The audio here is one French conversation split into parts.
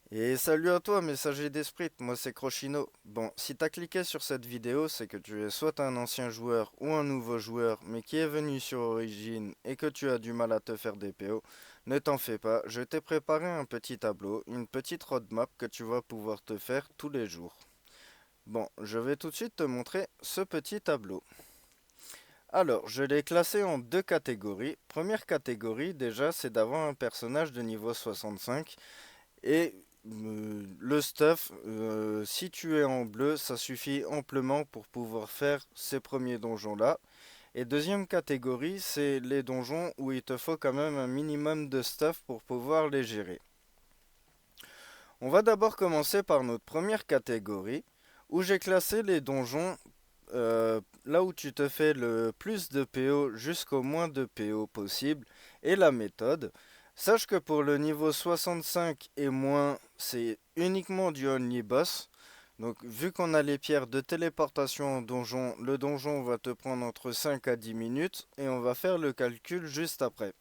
Et salut à toi, messager d'esprit, moi c'est Crochino. Bon, si t'as cliqué sur cette vidéo, c'est que tu es soit un ancien joueur ou un nouveau joueur, mais qui est venu sur Origin et que tu as du mal à te faire des PO. Ne t'en fais pas, je t'ai préparé un petit tableau, une petite roadmap que tu vas pouvoir te faire tous les jours. Bon, je vais tout de suite te montrer ce petit tableau. Alors, je l'ai classé en deux catégories. Première catégorie, déjà, c'est d'avoir un personnage de niveau 65. Et le stuff, si tu es en bleu, ça suffit amplement pour pouvoir faire ces premiers donjons-là. Et deuxième catégorie, c'est les donjons où il te faut quand même un minimum de stuff pour pouvoir les gérer. On va d'abord commencer par notre première catégorie, où j'ai classé les donjons là où tu te fais le plus de PO jusqu'au moins de PO possible et la méthode. Sache que pour le niveau 65 et moins, c'est uniquement du only boss. Donc vu qu'on a les pierres de téléportation en donjon, le donjon va te prendre entre 5 à 10 minutes et on va faire le calcul juste après.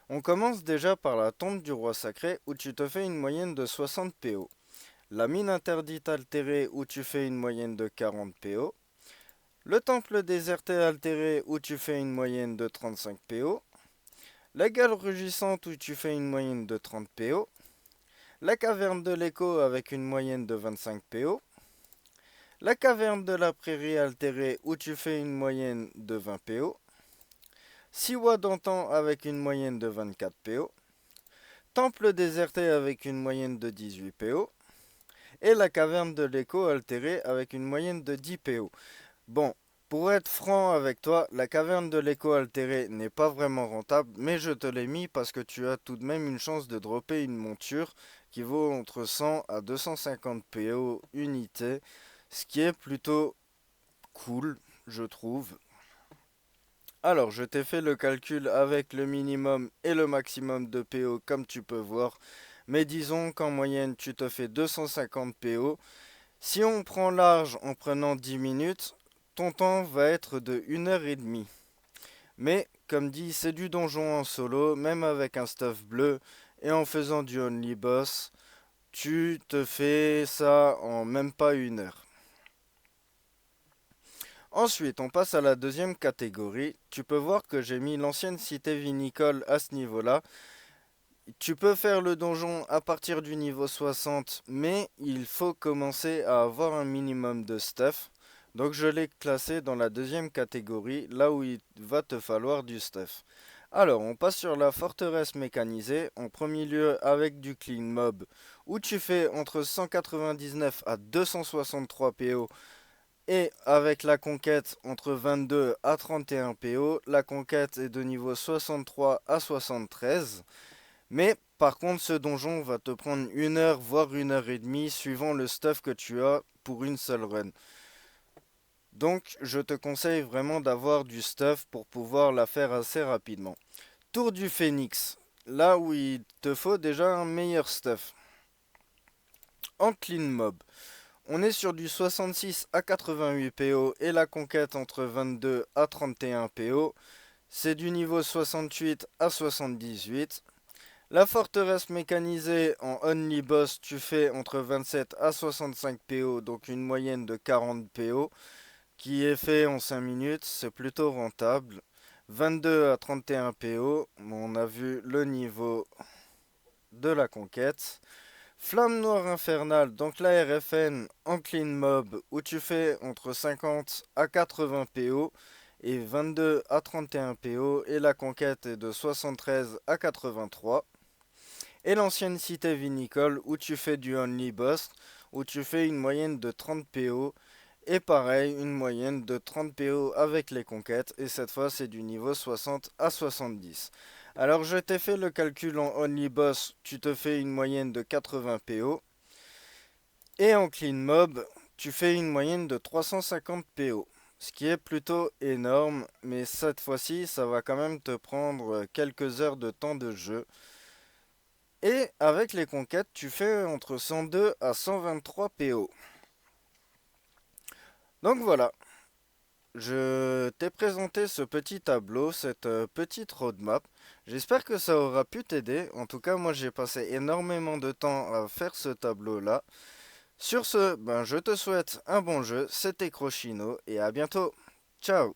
On commence déjà par la tombe du roi sacré où tu te fais une moyenne de 60 PO. La mine interdite altérée où tu fais une moyenne de 40 PO. Le temple déserté altéré où tu fais une moyenne de 35 PO. La gale rugissante où tu fais une moyenne de 30 PO. La caverne de l'écho avec une moyenne de 25 PO. La caverne de la prairie altérée où tu fais une moyenne de 20 PO. Siwa d'antan avec une moyenne de 24 PO. Temple déserté avec une moyenne de 18 PO. Et la caverne de l'écho altérée avec une moyenne de 10 PO. Bon, pour être franc avec toi, la caverne de l'écho altéré n'est pas vraiment rentable, mais je te l'ai mis parce que tu as tout de même une chance de dropper une monture qui vaut entre 100 à 250 PO unité, ce qui est plutôt cool, je trouve. Alors, je t'ai fait le calcul avec le minimum et le maximum de PO comme tu peux voir, mais disons qu'en moyenne tu te fais 250 PO. Si on prend large en prenant 10 minutes, ton temps va être de 1 heure et demie. Mais, comme dit, c'est du donjon en solo, même avec un stuff bleu et en faisant du only boss, tu te fais ça en même pas 1 heure. Ensuite, on passe à la deuxième catégorie. Tu peux voir que j'ai mis l'ancienne cité vinicole à ce niveau-là. Tu peux faire le donjon à partir du niveau 60, mais il faut commencer à avoir un minimum de stuff. Donc je l'ai classé dans la deuxième catégorie, là où il va te falloir du stuff. Alors, on passe sur la forteresse mécanisée, en premier lieu avec du clean mob, où tu fais entre 199 à 263 PO, et avec la conquête entre 22 à 31 PO, la conquête est de niveau 63 à 73. Mais par contre, ce donjon va te prendre 1 heure, voire 1 heure et demie, suivant le stuff que tu as pour une seule run. Donc, je te conseille vraiment d'avoir du stuff pour pouvoir la faire assez rapidement. Tour du Phénix, là où il te faut déjà un meilleur stuff. En clean mob, on est sur du 66 à 88 PO et la conquête entre 22 à 31 PO. C'est du niveau 68 à 78. La forteresse mécanisée en only boss, tu fais entre 27 à 65 PO, donc une moyenne de 40 PO, qui est fait en 5 minutes, c'est plutôt rentable. 22 à 31 PO, on a vu le niveau de la conquête. Flamme noire infernale, donc la RFN en clean mob, où tu fais entre 50 à 80 PO et 22 à 31 PO, et la conquête est de 73 à 83. Et l'ancienne cité vinicole où tu fais du only boss, où tu fais une moyenne de 30 PO. Et pareil, une moyenne de 30 PO avec les conquêtes. Et cette fois, c'est du niveau 60 à 70. Alors, je t'ai fait le calcul en only boss. Tu te fais une moyenne de 80 PO. Et en clean mob, tu fais une moyenne de 350 PO. Ce qui est plutôt énorme. Mais cette fois-ci, ça va quand même te prendre quelques heures de temps de jeu. Et avec les conquêtes, tu fais entre 102 à 123 PO. Donc voilà. je t'ai présenté ce petit tableau, cette petite roadmap. J'espère que ça aura pu t'aider. En tout cas, moi j'ai passé énormément de temps à faire ce tableau-là. Sur ce, ben, je te souhaite un bon jeu, c'était Crochino et à bientôt. Ciao!